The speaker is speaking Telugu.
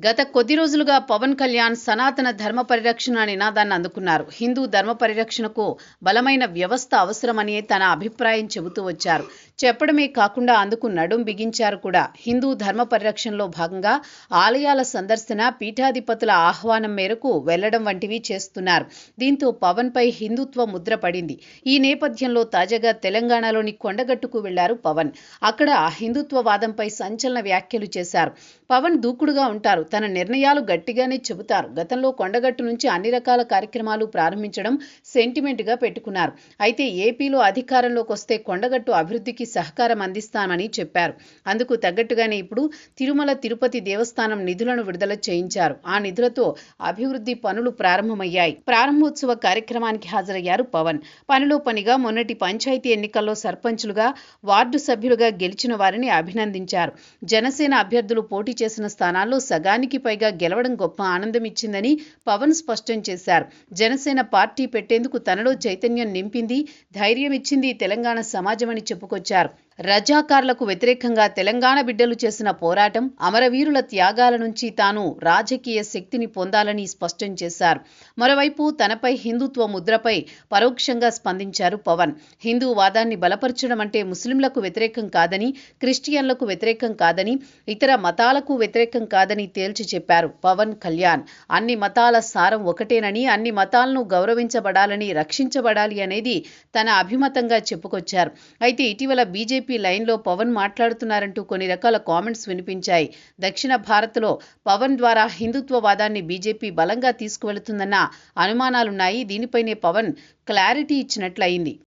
గత కొద్ది రోజులుగా పవన్ కళ్యాణ్ సనాతన ధర్మ పరిరక్షణ నినాదాన్ని అందుకున్నారు. హిందూ ధర్మ పరిరక్షణకు బలమైన వ్యవస్థ అవసరమని తన అభిప్రాయం చెబుతూ వచ్చారు. చెప్పడమే కాకుండా అందుకు నడుం బిగించారు కూడా. హిందూ ధర్మ పరిరక్షణలో భాగంగా ఆలయాల సందర్శన, పీఠాధిపతుల ఆహ్వానం మేరకు వెళ్లడం వంటివి చేస్తున్నారు. దీంతో పవన్ పై హిందుత్వ ముద్ర పడింది. ఈ నేపథ్యంలో తాజాగా తెలంగాణలోని కొండగట్టుకు వెళ్లారు పవన్. అక్కడ హిందుత్వవాదంపై సంచలన వ్యాఖ్యలు చేశారు. పవన్ దూకుడుగా ఉంటారు. తన నిర్ణయాలు గట్టిగానే చెబుతారు. గతంలో కొండగట్టు నుంచి అన్ని రకాల కార్యక్రమాలు ప్రారంభించడం సెంటిమెంట్గా పెట్టుకున్నారు. అయితే ఏపీలో అధికారంలోకి వస్తే కొండగట్టు అభివృద్ధికి సహకారం అందిస్తామని చెప్పారు. అందుకు తగ్గట్టుగానే ఇప్పుడు తిరుమల తిరుపతి దేవస్థానం నిధులను విడుదల చేయించారు. ఆ నిధులతో అభివృద్ధి పనులు ప్రారంభమయ్యాయి. ప్రారంభోత్సవ కార్యక్రమానికి హాజరయ్యారు పవన్. పనిలో పనిగా మొన్నటి పంచాయతీ ఎన్నికల్లో సర్పంచులుగా, వార్డు సభ్యులుగా గెలిచిన వారిని అభినందించారు. జనసేన అభ్యర్థులు పోటీ చేసిన స్థానాల్లో సగానికి పైగా గెలవడం గొప్ప ఆనందం ఇచ్చిందని పవన్ స్పష్టం చేశారు. జనసేన పార్టీ పెట్టేందుకు తనలో చైతన్యం నింపింది, ధైర్యం ఇచ్చింది తెలంగాణ సమాజమని చెప్పుకొచ్చారు. రజాకార్లకు వ్యతిరేకంగా తెలంగాణ బిడ్డలు చేసిన పోరాటం, అమరవీరుల త్యాగాల నుంచి తాను రాజకీయ శక్తిని పొందాలని స్పష్టం చేశారు. మరోవైపు తనపై హిందుత్వ ముద్రపై పరోక్షంగా స్పందించారు పవన్. హిందూ వాదాన్ని బలపరచడం అంటే ముస్లింలకు వ్యతిరేకం కాదని, క్రిస్టియన్లకు వ్యతిరేకం కాదని, ఇతర మతాలకు వ్యతిరేకం కాదని తేల్చి చెప్పారు పవన్ కళ్యాణ్. అన్ని మతాల సారం ఒకటేనని, అన్ని మతాలను గౌరవించబడాలని, రక్షించబడాలి అనేది తన అభిమతంగా చెప్పుకొచ్చారు. అయితే ఇటీవల బీజేపీ లైన్లో పవన్ మాట్లాడుతున్నారంటూ కొన్ని రకాల కామెంట్స్ వినిపించాయి. దక్షిణ భారత్లో పవన్ ద్వారా హిందుత్వవాదాన్ని బీజేపీ బలంగా తీసుకువెళుతుందన్న అనుమానాలున్నాయి. దీనిపైనే పవన్ క్లారిటీ ఇచ్చినట్లయింది.